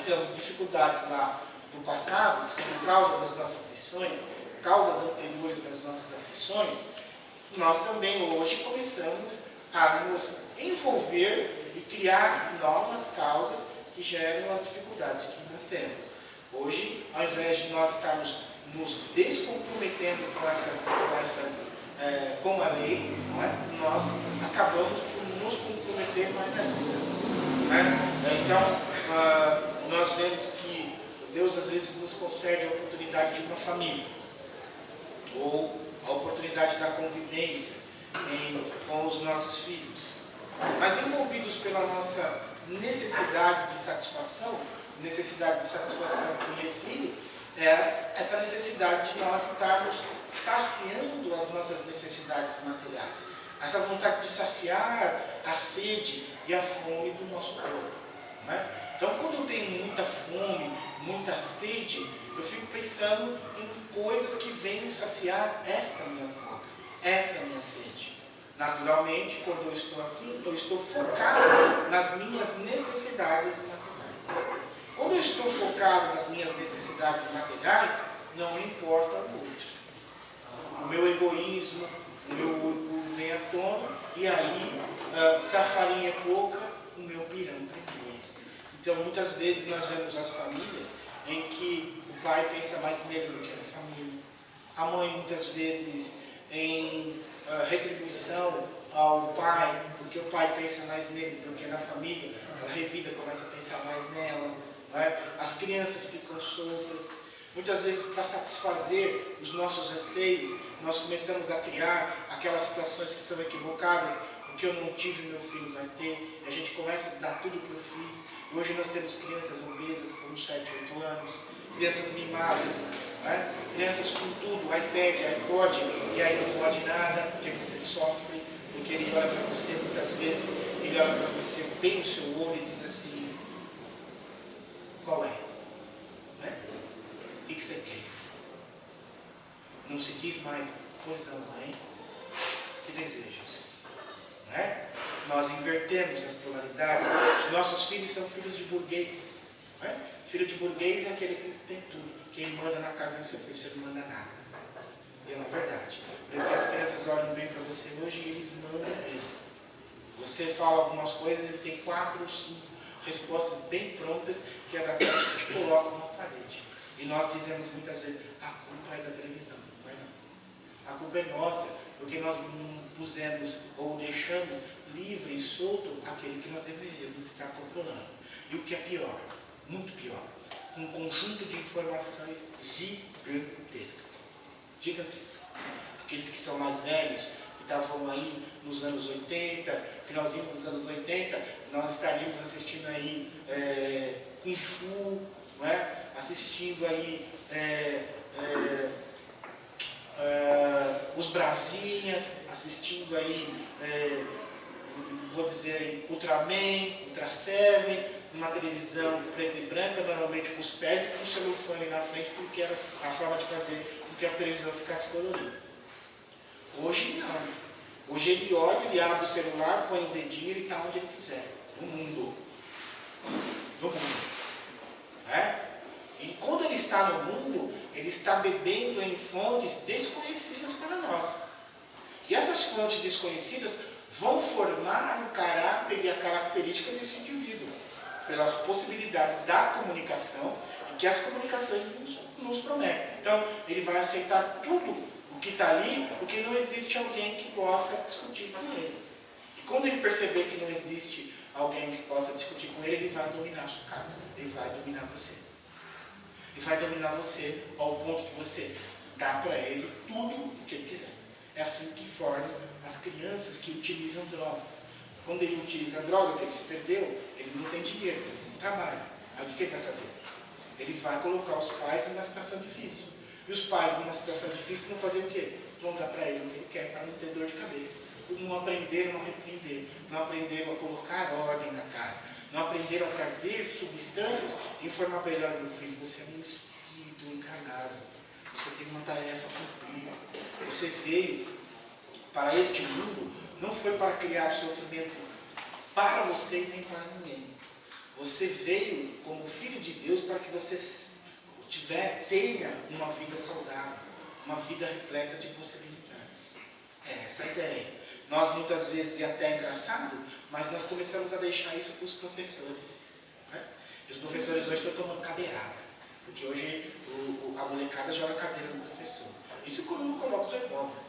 tivemos dificuldades lá do passado, que são causa das nossas aflições, causas anteriores das nossas aflições, nós também hoje começamos a nos envolver e criar novas causas que geram as dificuldades que nós temos. Hoje, ao invés de nós estarmos nos descomprometendo com a lei, não é? Nós acabamos por nos comprometer mais ainda. Então, nós vemos que Deus às vezes nos concede a oportunidade de uma família, ou a oportunidade da convivência com os nossos filhos. Mas envolvidos pela nossa necessidade de satisfação que é filho, é essa necessidade de nós estarmos saciando as nossas necessidades materiais. Essa vontade de saciar a sede e a fome do nosso corpo. Não é? Então, quando eu tenho muita fome, muita sede, eu fico pensando em coisas que venham saciar esta minha fome, esta minha sede. Naturalmente, quando eu estou assim, eu estou focado nas minhas necessidades materiais. Quando eu estou focado nas minhas necessidades materiais, não importa o outro. O meu egoísmo, o meu orgulho vem à tona, e aí, se a farinha é pouca, o meu pirão primeiro. Então, muitas vezes nós vemos as famílias em que o pai pensa mais nele do que na família. A mãe, muitas vezes, em retribuição ao pai, porque o pai pensa mais nele do que na família, ela revida, começa a pensar mais nela. Não é? As crianças ficam soltas. Muitas vezes, para satisfazer os nossos anseios, nós começamos a criar aquelas situações que são equivocadas. O que eu não tive, meu filho vai ter. E a gente começa a dar tudo para o filho. E hoje nós temos crianças obesas com 7, 8 anos, crianças mimadas, né? Crianças com tudo, iPad, iPod, e aí não pode nada, porque você sofre, porque ele olha para você muitas vezes, ele olha para você bem no seu olho e diz assim, qual é? Né? O que você quer? Não se diz mais, pois não, mãe, que desejas? Né? Nós invertemos as polaridades. Os nossos filhos são filhos de burguês. Né? Filho de burguês é aquele que tem tudo. Quem manda na casa do seu filho, você não manda nada. E é uma verdade. Porque as crianças olham bem para você hoje e eles mandam mesmo. Você fala algumas coisas, ele tem 4 ou 5 respostas bem prontas, que é daquelas que te colocam na parede. E nós dizemos muitas vezes, a culpa é da televisão. Não é não. A culpa é nossa, porque nós não pusemos ou deixamos livre e solto aquele que nós deveríamos estar controlando. E o que é pior, muito pior, um conjunto de informações gigantescas. Gigantescas. Aqueles que são mais velhos, que estavam aí nos anos 80, finalzinho dos anos 80, nós estaríamos assistindo aí Kung Fu, não é? Assistindo aí os Brasinhas, assistindo aí, vou dizer aí, Ultraman, Ultra Seven, numa televisão preta e branca, normalmente com os pés e com o celofane na frente, porque era a forma de fazer com que a televisão ficasse colorida. Hoje não. Hoje ele olha, ele abre o celular, põe o dedinho e ele está onde ele quiser. No mundo. No mundo. É? E quando ele está no mundo, ele está bebendo em fontes desconhecidas para nós. E essas fontes desconhecidas vão formar o caráter e a característica desse indivíduo, pelas possibilidades da comunicação, que as comunicações nos prometem. Então, ele vai aceitar tudo o que está ali, porque não existe alguém que possa discutir com ele. E quando ele perceber que não existe alguém que possa discutir com ele, ele vai dominar a sua casa, ele vai dominar você. Ele vai dominar você ao ponto que você dá para ele tudo o que ele quiser. É assim que formam as crianças que utilizam drogas. Quando ele utiliza a droga que ele se perdeu, ele não tem dinheiro, ele não trabalha. Aí o que ele vai fazer? Ele vai colocar os pais numa situação difícil. E os pais numa situação difícil vão fazer o quê? Vão dar para ele o que ele quer para não ter dor de cabeça. Não aprenderam a repreender, não aprenderam a colocar ordem na casa, não aprenderam a trazer substâncias e informar para ele, meu filho, você é um espírito encarnado, você tem uma tarefa a cumprir. Você veio para este mundo, não foi para criar sofrimento para você e nem para ninguém. Você veio como filho de para que você tenha uma vida saudável, uma vida repleta de possibilidades. É essa a ideia. Nós muitas vezes, e até é engraçado, mas nós começamos a deixar isso para os professores. Né? E os professores hoje estão tomando cadeirada, porque hoje a molecada joga a cadeira no professor. Isso quando não coloca o revólver.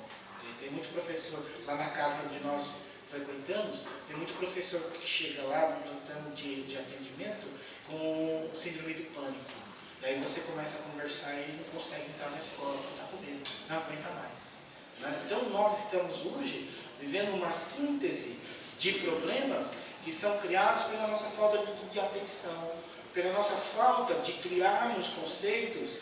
Tem muito professor lá na casa onde nós frequentamos, tem muito professor que chega lá no plantão de atendimento com síndrome do pânico. Daí você começa a conversar e ele não consegue entrar na escola, não está com medo, não aguenta mais. Né? Então nós estamos hoje vivendo uma síntese de problemas que são criados pela nossa falta de atenção, pela nossa falta de criarmos conceitos,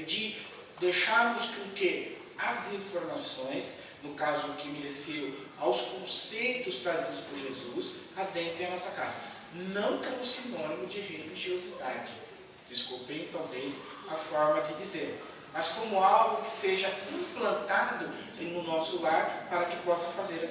de deixarmos com que as informações, no caso que me refiro aos conceitos trazidos por Jesus, adentrem a nossa casa. Não como sinônimo de religiosidade. Desculpem, talvez, a forma de dizer. Mas como algo que seja implantado no nosso lar para que possa fazer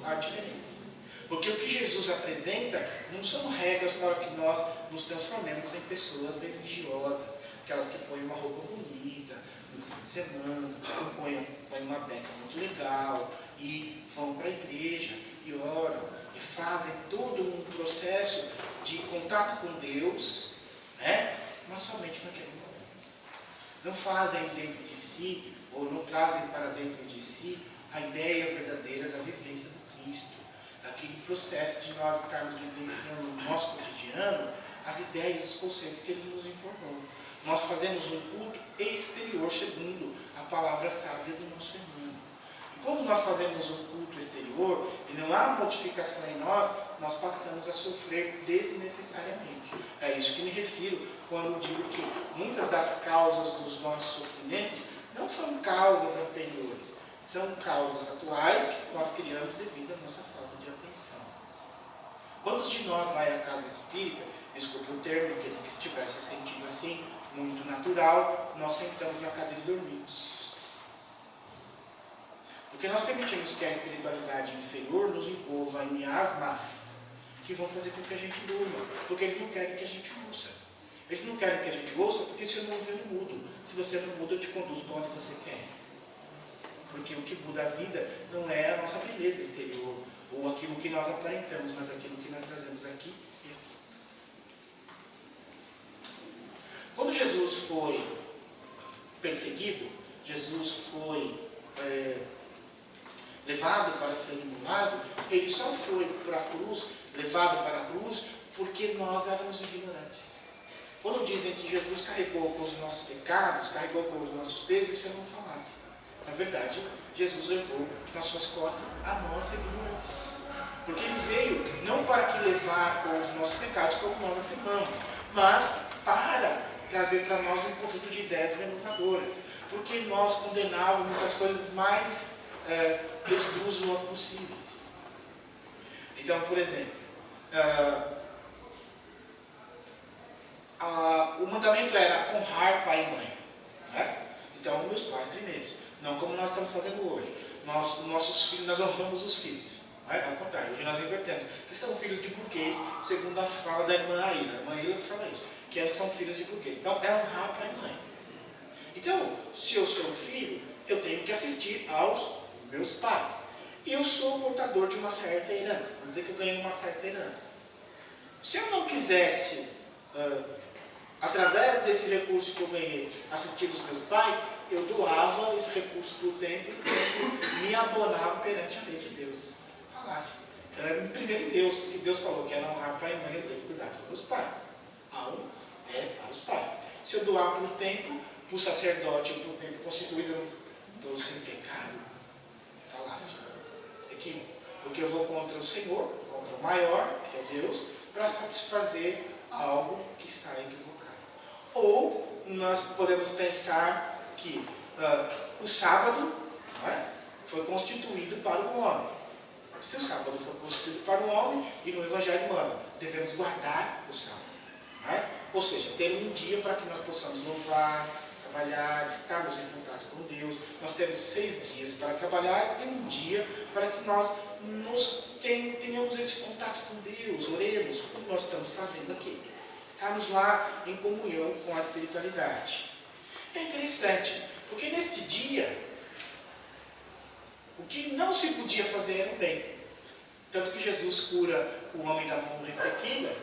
a diferença. Porque o que Jesus apresenta não são regras para que nós nos transformemos em pessoas religiosas. Aquelas que põem uma roupa bonita no fim de semana, põem uma beca muito legal e vão para a igreja e oram e fazem todo um processo de contato com Deus, né? Mas somente naquele momento. Não fazem dentro de si, ou não trazem para dentro de si, a ideia verdadeira da vivência do Cristo. Daquele processo de nós estarmos vivenciando no nosso cotidiano as ideias, os conceitos que Ele nos informou. Nós fazemos um culto exterior segundo a palavra sábia do nosso irmão. E quando nós fazemos um culto exterior e não há modificação em nós, nós passamos a sofrer desnecessariamente. É isso que me refiro quando digo que muitas das causas dos nossos sofrimentos não são causas anteriores, são causas atuais que nós criamos devido à nossa falta de atenção. Quantos de nós vai à casa espírita, desculpe o termo, que ele estivesse sentindo assim, muito natural, nós sentamos na cadeira e dormimos. Porque nós permitimos que a espiritualidade inferior nos envolva em miasmas que vão fazer com que a gente durma, porque eles não querem que a gente ouça. Eles não querem que a gente ouça porque se eu não ouvir, eu não mudo. Se você não muda, eu te conduzo para onde você quer. Porque o que muda a vida não é a nossa beleza exterior, ou aquilo que nós aparentamos, mas aquilo que nós trazemos aqui e aqui. Quando Jesus foi perseguido, Jesus foi levado para ser imolado, ele só foi para a cruz, levado para a cruz, porque nós éramos ignorantes. Quando dizem que Jesus carregou com os nossos pecados, carregou com os nossos pesos, isso é uma falácia. Na verdade, Jesus levou nas suas costas a nossa ignorância. Porque ele veio não para que levar com os nossos pecados, como nós afirmamos, mas para trazer para nós um conjunto de ideias renovadoras. Porque nós condenávamos as coisas mais esdrúxulas possíveis. Então, por exemplo, o mandamento era honrar pai e mãe. Né? Então, meus pais primeiros. Não como nós estamos fazendo hoje. Nossos filhos, nós honramos os filhos. Né? Ao contrário, hoje nós invertemos. Que são filhos de burguês, segundo a fala da irmã Aida. A irmã Aida fala isso. Que são filhos de burguês. Então, é honrar pai e mãe. Então, se eu sou filho, eu tenho que assistir aos meus pais. E eu sou portador de uma certa herança. Vamos dizer que eu ganhei uma certa herança. Se eu não quisesse, através desse recurso que eu ganhei, assistir os meus pais, eu doava esse recurso para o templo e o templo me abonava perante a lei de Deus. Falasse. Primeiro Deus, se Deus falou que era honrar pai e mãe, eu tenho que cuidar dos meus pais. Para os pais. Se eu doar para o templo, para o sacerdote ou para o templo constituído, eu estou sem pecado. Falácia. Equívoco. Porque eu vou contra o Senhor, contra o maior, que é Deus, para satisfazer algo que está equivocado. Ou nós podemos pensar que o sábado foi constituído para o homem. Se o sábado foi constituído para o homem, e no Evangelho manda, devemos guardar o sábado. Ou seja, ter um dia para que nós possamos louvar, trabalhar, estarmos em contato com Deus. Nós temos 6 dias para trabalhar e um dia para que nós tenhamos esse contato com Deus, oremos, como nós estamos fazendo aqui. estarmos lá em comunhão com a espiritualidade. É interessante, porque neste dia, o que não se podia fazer era o bem. Tanto que Jesus cura o homem da mão ressequida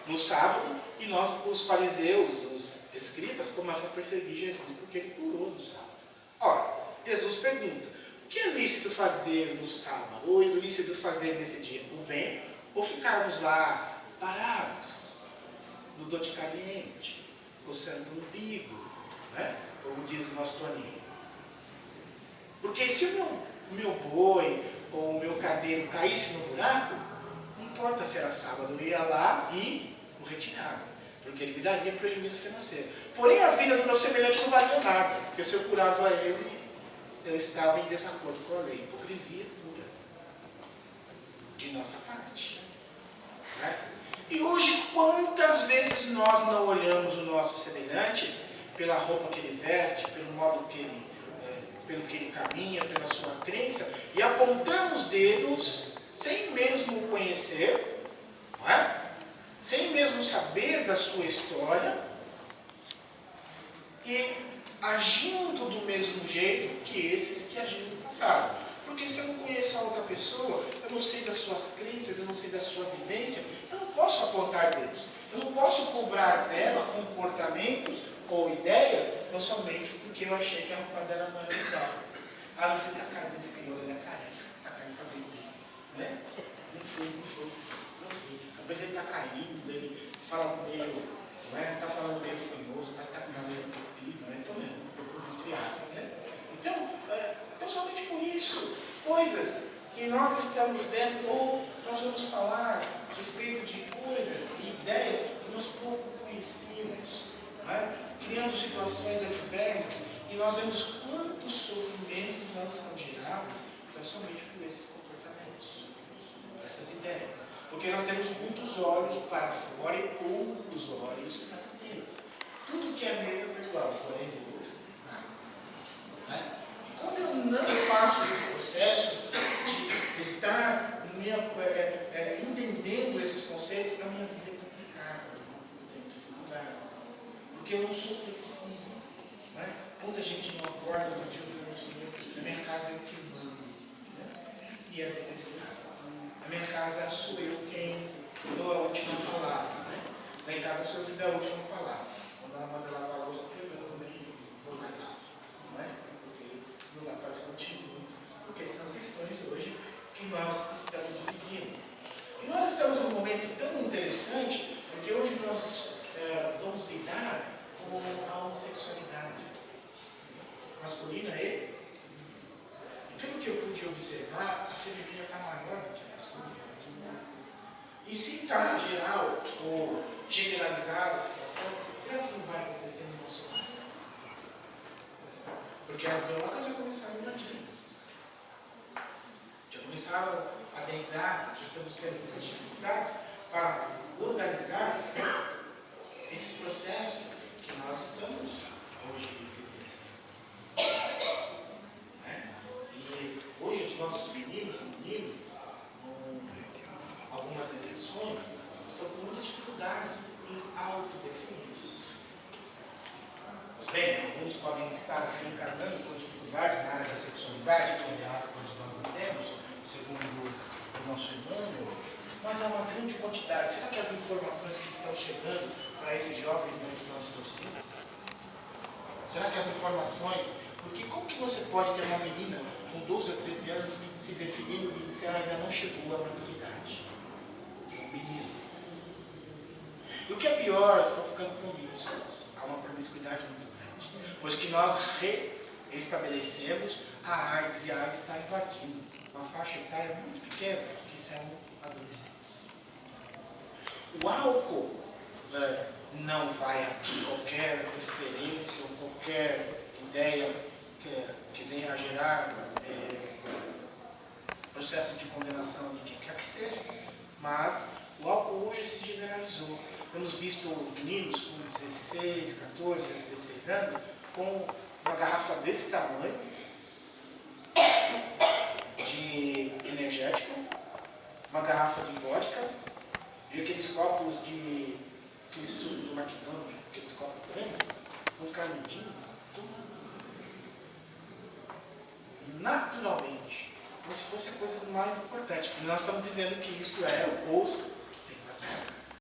no sábado, e nós, os fariseus, os escribas, começam a perseguir Jesus porque ele curou no sábado. Ora, Jesus pergunta: o que é lícito fazer no sábado? Ou é lícito fazer nesse dia? O bem? Ou ficarmos lá parados, no dote caliente, coçando o umbigo, né? Como diz o nosso Toninho. Porque se o meu boi ou o meu carneiro caísse no buraco, não importa se era sábado, eu ia lá e o retirava, porque ele me daria prejuízo financeiro. Porém, a vida do meu semelhante não valia nada, porque se eu curava ele, eu estava em desacordo com a lei. Hipocrisia pura de nossa parte. Né? E hoje, quantas vezes nós não olhamos o nosso semelhante pela roupa que ele veste, pelo modo que ele, pelo que ele caminha, pela sua crença, e apontamos dedos sem mesmo o conhecer, não é? Sem mesmo saber da sua história, e agindo do mesmo jeito que esses que agiram no passado. Porque se eu não conheço a outra pessoa, eu não sei das suas crenças, eu não sei da sua vivência, eu não posso apontar dedos. Eu não posso cobrar dela comportamentos ou ideias, não somente porque eu achei que a roupa dela não era legal. Ah, não fica a cara desse crioulo, ele é careca, a cara está bem dele, né? Não foi. O cabelo dele está caindo, ele fala meio, não é? Está falando meio fanhoso, mas está com a cabeça entupida, né? Estou vendo, um pouco resfriado, né? Então, somente por isso, coisas que nós estamos vendo, ou nós vamos falar a respeito de coisas e ideias que nós pouco conhecíamos, né? Criando situações adversas, e nós vemos quantos sofrimentos não são gerados, então somente por esses comportamentos, por essas ideias. Porque nós temos muitos olhos para fora e poucos olhos para dentro. Tudo que é meu é perdoado, porém do outro, nada. Né? E quando eu não faço esse processo de estar entendendo esses conceitos, a minha vida é complicada, eu tenho dificuldade. Porque eu não sou flexível. Né? Muita gente não acorda no dia do Senhor, na minha casa é o que mando. Né? E é necessário. Na minha casa sou eu quem dou a última palavra. Né? Na minha casa sou eu que dou a última palavra. Quando ela manda lavar a louça, eu também vou mais lá. Não é? Porque não dá para discutir muito. Porque são questões hoje que nós estamos dividindo. E nós estamos num momento tão interessante, porque hoje nós vamos lidar com a homossexualidade masculina e pelo que eu pude observar, a feminina está maior do que a masculina. E se está geral ou generalizada a situação, será que não vai acontecer no nosso lado? Porque as drogas já começaram a invadir. Já começaram a adentrar, já estamos tendo muitas dificuldades para organizar esses processos que nós estamos hoje vivenciando. Né? E hoje os nossos meninos e meninas, com algumas exceções, estão com muitas dificuldades em autodefinir-se. Pois bem, alguns podem estar reencarnando com dificuldades na área da sexualidade, que aliás todos nós não temos, segundo o nosso Emmanuel, mas há uma grande quantidade. Será que as informações que estão chegando para esses jovens não estão distorcidas? Será que as informações... Porque como que você pode ter uma menina com 12 ou 13 anos se definindo e se ela ainda não chegou à maturidade? Um menino. E o que é pior, estão ficando promíscuos. Há uma promiscuidade muito grande. Pois que nós reestabelecemos a AIDS, e a AIDS está invadindo uma faixa etária muito pequena, que são adolescentes. O álcool não vai aqui qualquer referência ou qualquer ideia que venha a gerar processo de condenação de quem quer que seja, mas o álcool hoje se generalizou. Temos visto meninos com 16, 14, 16 anos com uma garrafa desse tamanho de energético, uma garrafa de vodka e aqueles copos de aquele suco do McDonald's, aqueles copos grandes, um canudinho, naturalmente, como se fosse a coisa mais importante. Porque nós estamos dizendo que isto é o ouça, tem razão.